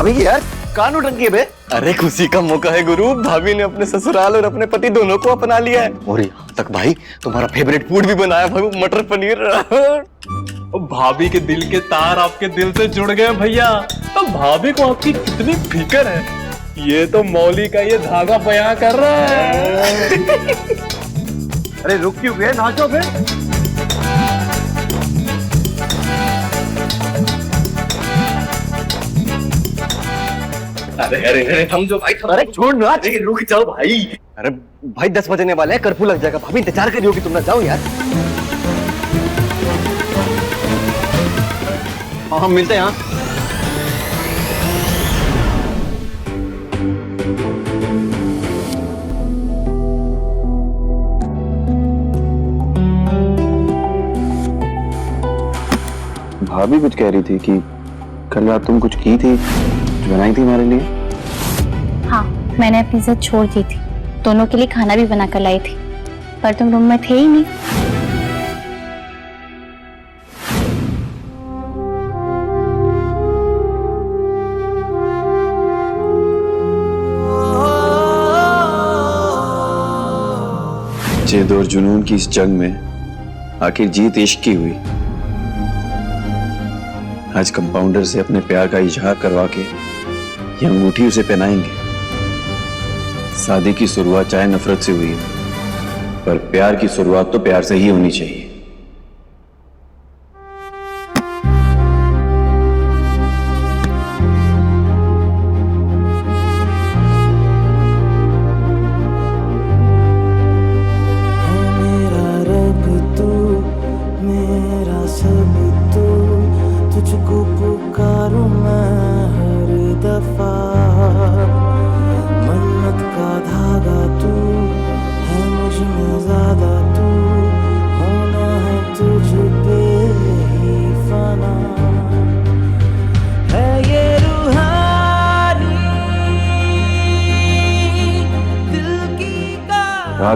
भाभी यार कान उठ रखी है बे। अरे खुशी का मौका है गुरु, भाभी ने अपने ससुराल और अपने पति दोनों को अपना लिया है। और यहाँ तक भाई तुम्हारा फेवरेट फूड भी बनाया भाई, मटर पनीर। भाभी के दिल के तार आपके दिल से जुड़ गए भैया। तो भाभी को आपकी कितनी फिक्र है, ये तो मौली का ये धागा बयां कर रहा है। अरे रुक क्यों गए, नाचो बे। अरे अरे अरे समझो भाई, अरे छोड़ ना, रुक जाओ भाई। अरे भाई 10 बजने वाले हैं, कर्फ्यू लग जाएगा। भाभी इंतजार कर रही होगी, तुम ना जाओ यार। हाँ हम मिलते हैं यहाँ। भाभी कुछ कह रही थी कि कल रात तुम कुछ की थी, कुछ बनाई थी हमारे लिए। हाँ, मैंने अपनी इज्जत छोड़ दी थी, दोनों के लिए खाना भी बना कर लाई थी, पर तुम रूम में थे ही नहीं। जिद और जुनून की इस जंग में आखिर जीत इश्क की हुई। आज कंपाउंडर से अपने प्यार का इजहार करवा के ये अंगूठी उसे पहनाएंगे। शादी की शुरुआत चाहे नफरत से हुई, पर प्यार की शुरुआत तो प्यार से ही होनी चाहिए।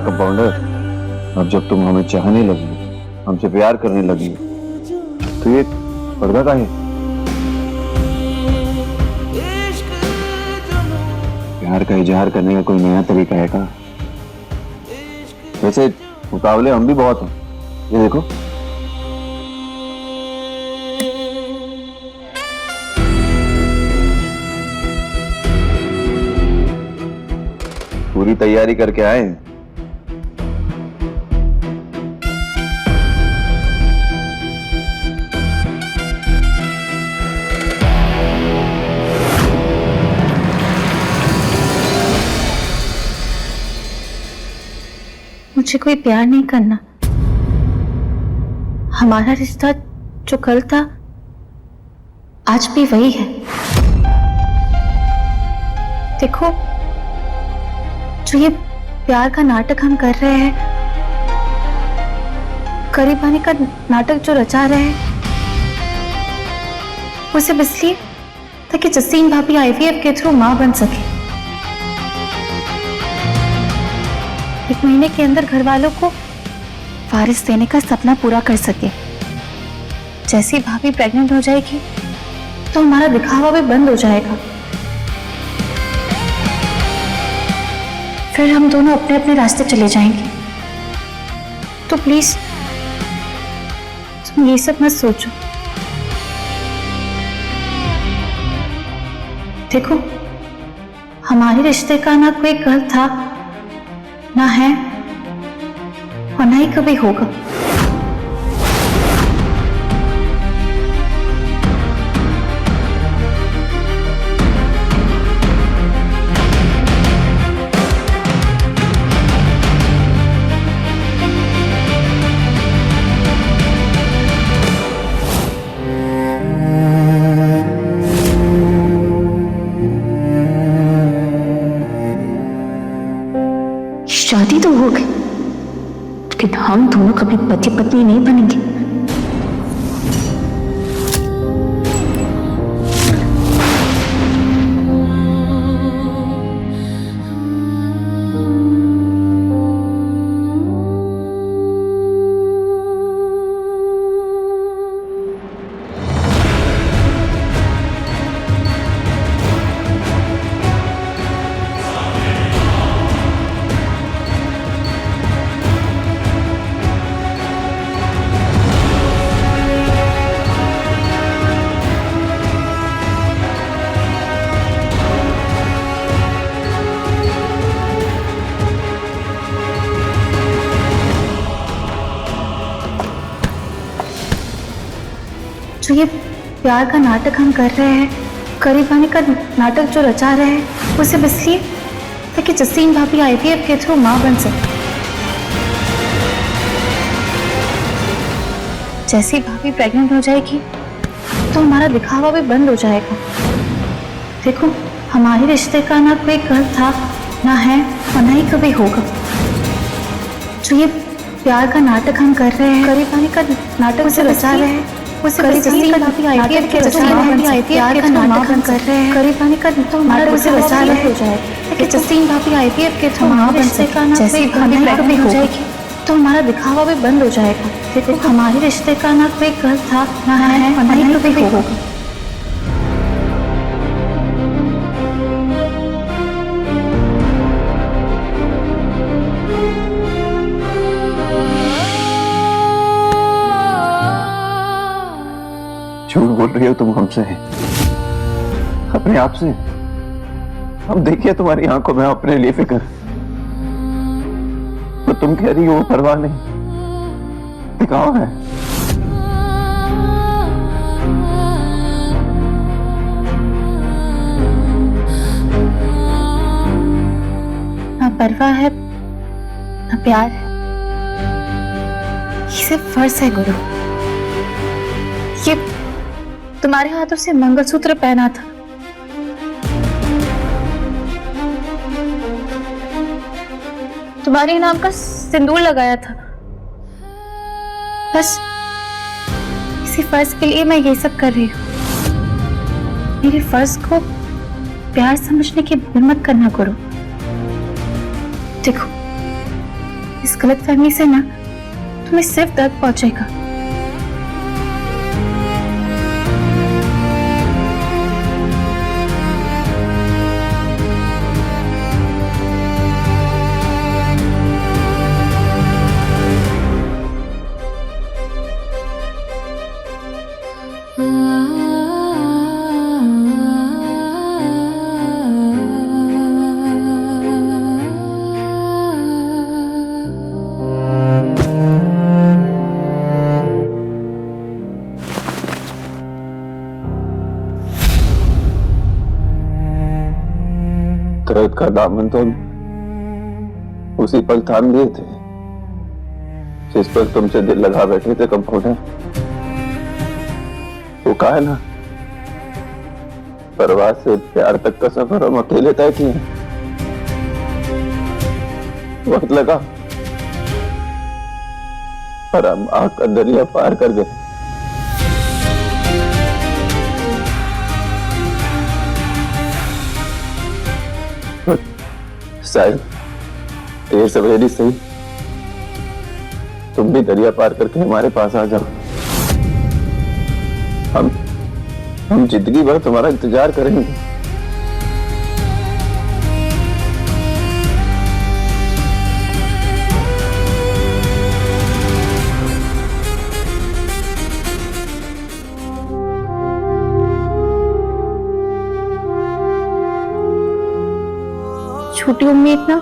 कंपाउंडर, अब जब तुम हमें चाहने लगी, हमसे प्यार करने लगी, तो ये पर्दा का है? प्यार का इजहार करने का कोई नया तरीका है क्या? वैसे मुकाबले हम भी बहुत हैं, ये देखो। पूरी तैयारी करके आए हैं। मुझे कोई प्यार नहीं करना। हमारा रिश्ता जो कल था आज भी वही है। देखो, जो ये प्यार का नाटक हम कर रहे हैं, करीब आने का नाटक जो रचा रहे हैं, वो सिर्फ इसलिए ताकि जसीन भाभी आईवीएफ के थ्रू मां बन सके। 1 महीने के अंदर घर वालों को वारिस देने का सपना पूरा कर सके। जैसे ही भाभी प्रेग्नेंट हो जाएगी तो हमारा दिखावा भी बंद हो जाएगा। फिर हम दोनों अपने अपने रास्ते चले जाएंगे। तो प्लीज तुम ये सब मत सोचो। देखो, हमारे रिश्ते का ना कोई कल था, ना है, और ना ही कभी होगा। शादी तो हो गई, लेकिन हम दोनों कभी पति पत्नी नहीं बनेंगे। जो ये प्यार का नाटक हम कर रहे हैं, करीब आने का नाटक जो रचा रहे हैं, वो सिर्फ इसलिए ताकि जसीम भाभी IVF के थ्रू माँ बन सके। जैसे ही भाभी प्रेग्नेंट हो जाएगी तो हमारा दिखावा भी बंद हो जाएगा। देखो, हमारे रिश्ते का ना कोई कल था, ना है और ना ही कभी होगा। जो ये प्यार का नाटक हम कर रहे हैं, करीब आने का नाटक से रचा रहे हैं, वो सिर्फ जसीम भाभी IVF के थ्रू माँ बन सके। प्यार का नाटक हम कर रहे हैं, करीब आने का नाटक से रचा रहे हो जाएगा कि जसीम भाभी IVF के थ्रू माँ बन सके। जैसे भाभी प्रेग्नेंट हो जाएगी तो हमारा दिखावा भी बंद हो जाएगा। देखो, हमारे रिश्ते का ना कोई कल था, ना है और ना ही कभी होगा। झूठ बोल रही हो तुम हमसे, अपने आप से। हम देखिए तुम्हारी आंखों में अपने लिए फिक्र, तो तुम कह रही हो वो परवाह नहीं, दिखाओ है। ना परवाह है ना प्यार है, ये सिर्फ फर्ज है गुरु। ये तुम्हारे हाथों से मंगलसूत्र पहना था, तुम्हारे नाम का सिंदूर लगाया था, बस इसी फर्ज के लिए मैं ये सब कर रही हूँ। मेरे फर्ज को प्यार समझने की भूल मत करना गुरु। देखो, इस गलतफहमी से ना तुम्हें सिर्फ दर्द पहुंचेगा। दर्द का दामन तो उसी पल थाम लिए थे जिस पर तुमसे दिल लगा बैठे थे कंपाउंडर। वो कहा है ना, परवाह से प्यार तक का सफर हम अकेले तय किए। वक्त लगा पर हम आग का दरिया पार कर गए। शायद देर सवेरी सही तुम भी दरिया पार करके हमारे पास आ जाओ। हम जिंदगी भर तुम्हारा इंतजार करेंगे। छोटी उम्मीद ना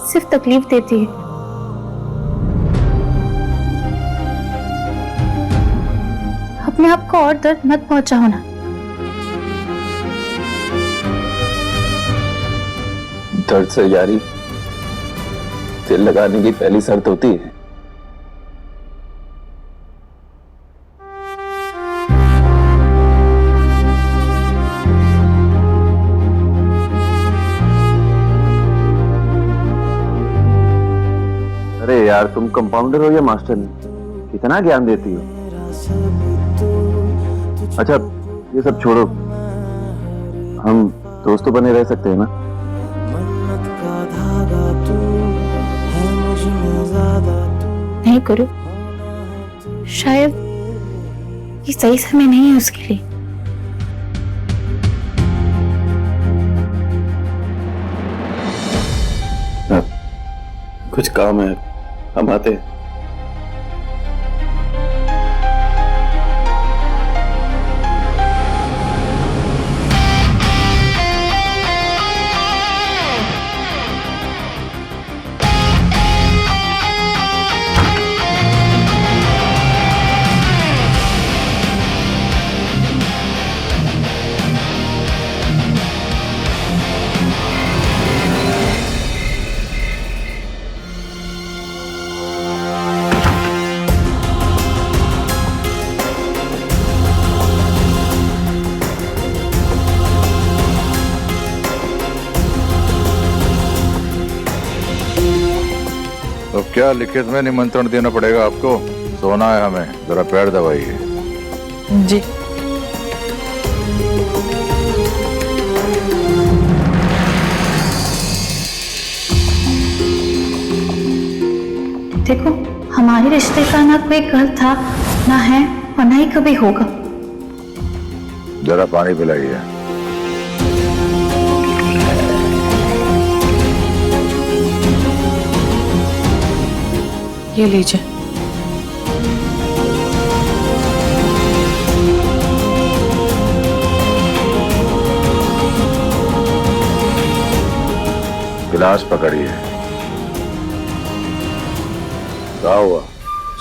सिर्फ तकलीफ देती है। अपने आप को और दर्द मत पहुंचाओ ना। दर्द से यारी दिल लगाने की पहली शर्त होती है। अरे यार, तुम कंपाउंडर हो या मास्टर नहीं, कितना ज्ञान देती हो। अच्छा, ये सब छोड़ो, हम दोस्त तो बने रह सकते हैं ना? नहीं गुरु, शायद ये सही समय नहीं है उसके लिए। कुछ काम है, हम आते हैं। क्या लिखित में निमंत्रण देना पड़ेगा आपको? सोना है हमें, जरा पैर दबाइए। जी। देखो, हमारे रिश्ते का ना कोई कल था, ना है और ना ही कभी होगा। जरा पानी पिलाइए। ये लीजिए। गिलास पकड़िए। क्या हुआ?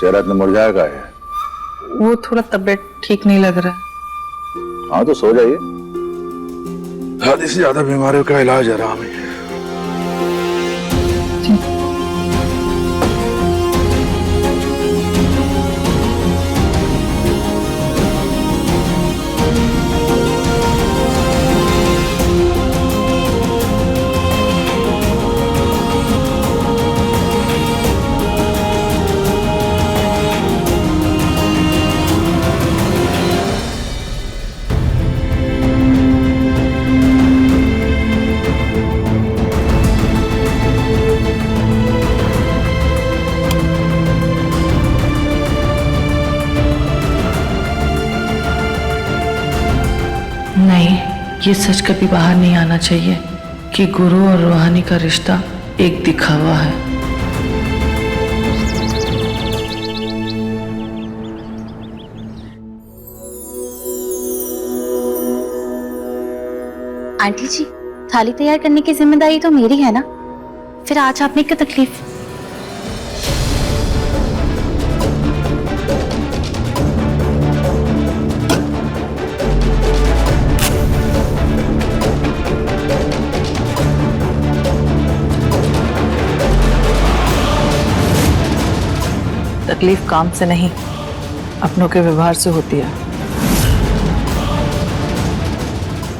चेहरा इतना मुरझाया का है? वो थोड़ा तबीयत ठीक नहीं लग रहा है। हाँ तो सो जाइए। आधी से ज्यादा बीमारियों का इलाज आराम है। नहीं, ये सच कभी बाहर नहीं आना चाहिए कि गुरु और रूहानी का रिश्ता एक दिखावा है। आंटी जी, थाली तैयार करने की जिम्मेदारी तो मेरी है ना, फिर आज आपने क्यों तकलीफ? तकलीफ काम से नहीं, अपनों के व्यवहार से होती है।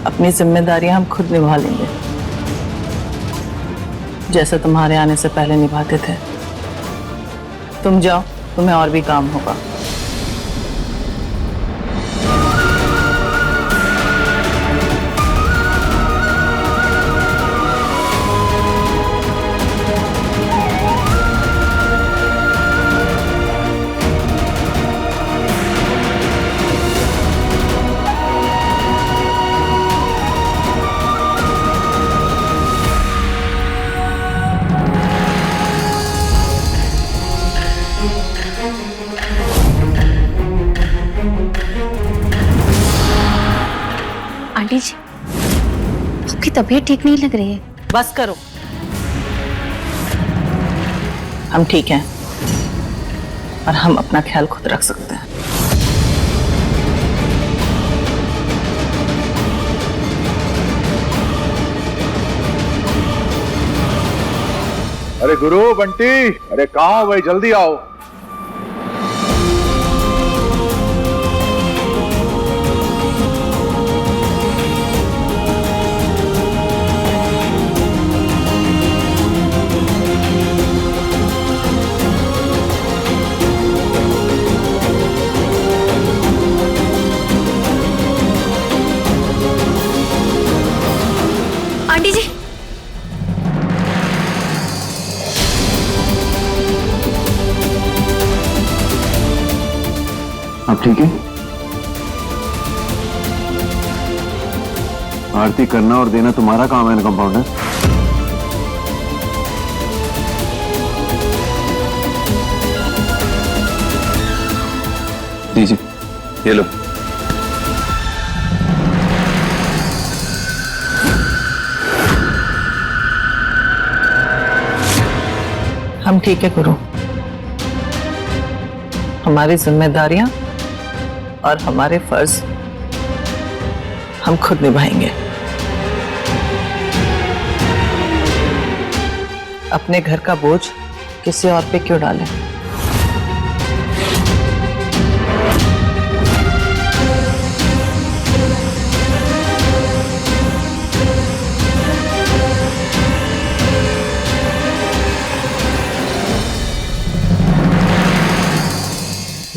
अपनी जिम्मेदारियां हम खुद निभा लेंगे, जैसे तुम्हारे आने से पहले निभाते थे। तुम जाओ, तुम्हें और भी काम होगा। आंटी जी, आपकी तबीयत ठीक नहीं लग रही है। बस करो, हम ठीक हैं और हम अपना ख्याल खुद रख सकते हैं। अरे गुरु, बंटी, अरे कहाँ हो भाई? जल्दी आओ। आंटी जी, आप ठीक है? आरती करना और देना तुम्हारा काम है ना, कंपाउंडर। दीजिए, ये लो। हम ठीक है गुरु, हमारी जिम्मेदारियां और हमारे फर्ज हम खुद निभाएंगे। अपने घर का बोझ किसी और पे क्यों डालें?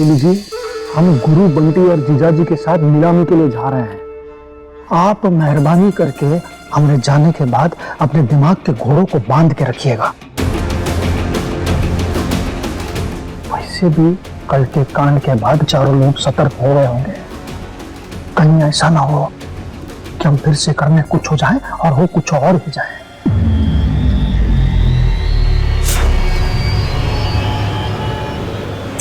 ये लीजिए, हम गुरु बंटी और जीजाजी के साथ नीलामी के लिए जा रहे हैं। आप मेहरबानी करके हमने जाने के बाद अपने दिमाग के घोड़ों को बांध के रखिएगा। वैसे भी कल के कांड के बाद चारों लोग सतर्क हो गए होंगे। कहीं ऐसा ना हो कि हम फिर से करने कुछ हो जाए और हो कुछ और ही जाए।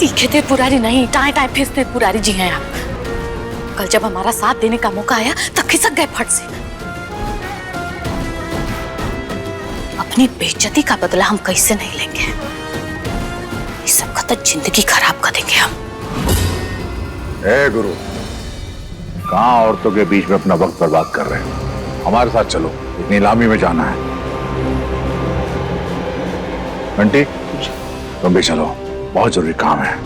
तीखे थे पुरारी नहीं, टाए टाए फिरते पुरारी जी हैं आप। कल जब हमारा साथ देने का मौका आया तब खिसक गए फट से। अपनी बेइज्जती का बदला हम कैसे नहीं लेंगे? इस सब का तो जिंदगी खराब कर देंगे हम। ए गुरु, कहाँ औरतों के बीच में अपना वक्त बर्बाद कर रहे हैं? हमारे साथ चलो, एक नीलामी में जाना है। बंटी, तुम भी चलो, बहुत जरूरी काम है।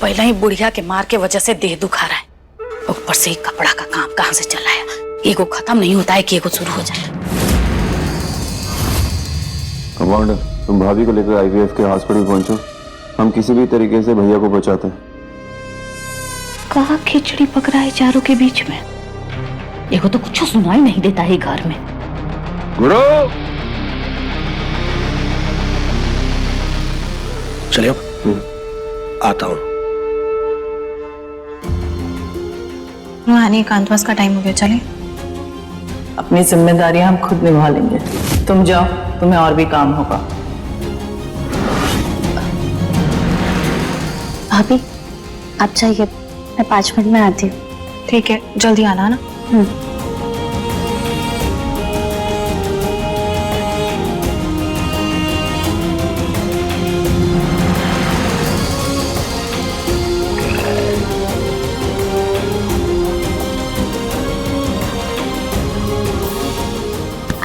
पहले ही बुढ़िया के मार के वजह से देह दुखा रहा है, ऊपर से ही कपड़ा का काम कहां से चला है। एगो खत्म नहीं होता है कि एगो शुरू हो जाए। कमांडर, तुम भाभी को लेकर आईवीएफ के हॉस्पिटल पहुंचो। हम किसी भी तरीके से भैया को बचाते हैं। कहा खिचड़ी पक रहा है चारों के बीच में। एगो तो कुछ सुनाई नहीं देता है घर में। गुरु, चलिए आता हूँ। रूहानी, एकांतवास का टाइम हो गया, चलें? अपनी जिम्मेदारियां हम खुद निभा लेंगे। तुम जाओ, तुम्हें और भी काम होगा। भाभी आप जाइए, मैं 5 मिनट में आती हूँ। ठीक है, जल्दी आना ना।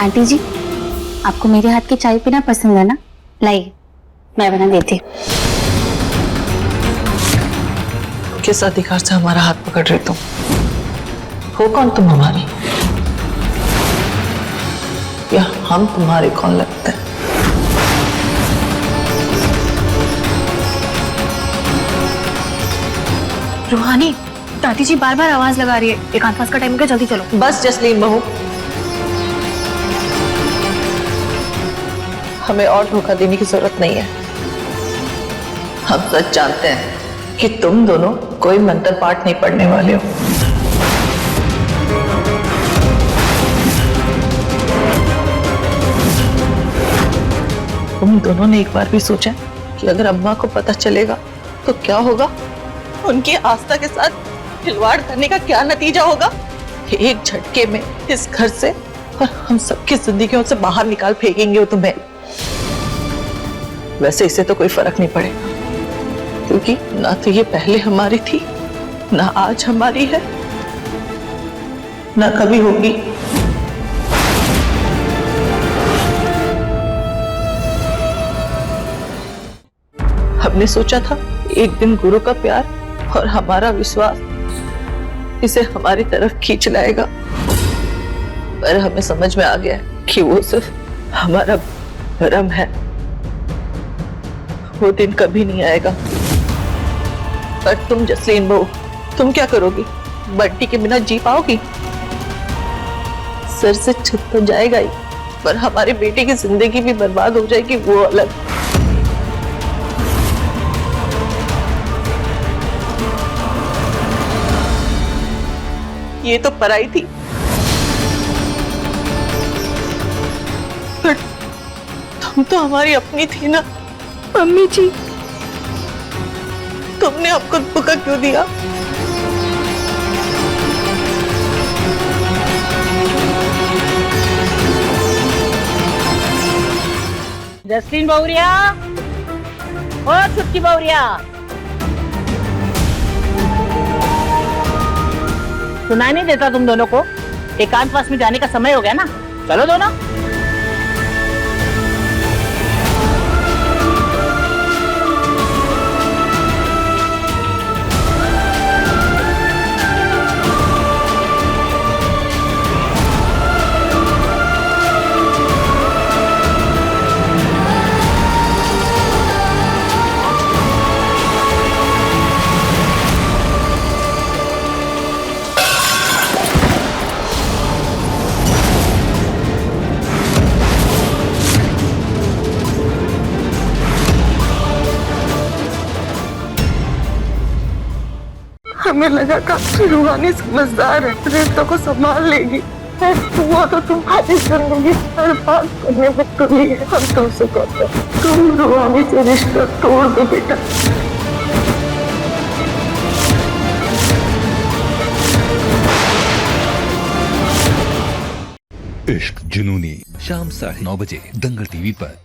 आंटी जी, आपको मेरे हाथ की चाय पीना पसंद है ना? लाइए, मैं बना देती हूँ। किस अधिकार से हमारा हाथ पकड़ रहे तुम? हो कौन तुम हमारी? या हम तुम्हारे कौन लगते हैं? रूहानी, दादी जी बार बार आवाज लगा रही है। एकांतवास का टाइम हो गया, जल्दी चलो। बस जसलीन बहू, हमें और धोखा देने की जरूरत नहीं है। हम सच जानते हैं कि तुम दोनों कोई मंत्र पाठ नहीं पढ़ने वाले हो। तुम दोनों ने एक बार भी सोचा कि अगर अम्मा को पता चलेगा तो क्या होगा? उनकी आस्था के साथ खिलवाड़ करने का क्या नतीजा होगा? एक झटके में इस घर से और हम सबकी जिंदगियों से बाहर निकाल फेंकेंगे वो तुम्हें। वैसे इससे तो कोई फर्क नहीं पड़ेगा, क्योंकि ना तो ये पहले हमारी थी, ना आज हमारी है, ना कभी होगी। हमने सोचा था एक दिन गुरु का प्यार और हमारा विश्वास इसे हमारी तरफ खींच लाएगा, पर हमें समझ में आ गया कि वो सिर्फ हमारा भ्रम है। वो दिन कभी नहीं आएगा। पर तुम जसलीन बहू, तुम क्या करोगी? बंटी के बिना जी पाओगी? सर से छत तो जाएगा ही, पर हमारे बेटे की जिंदगी भी बर्बाद हो जाएगी, वो अलग। ये तो पराई थी, पर तुम तो हमारी अपनी थी ना। मम्मी जी, तुमने आपको धोखा क्यों दिया? जसलीन बहुरिया, और छुटकी बहुरिया, सुनाई नहीं देता तुम दोनों को? एकांतवास में जाने का समय हो गया ना, चलो दोनों। हमें लगा था रूहानी समझदार है, रिश्तों को संभाल लेगी। वो तो तुम्हारी जिंदगी बर्बाद करने में तुली है। हम तुमसे कहते हैं, तुम रूहानी से रिश्ता तोड़ दो बेटा। इश्क जुनूनी शाम 9:30 बजे दंगल टीवी पर।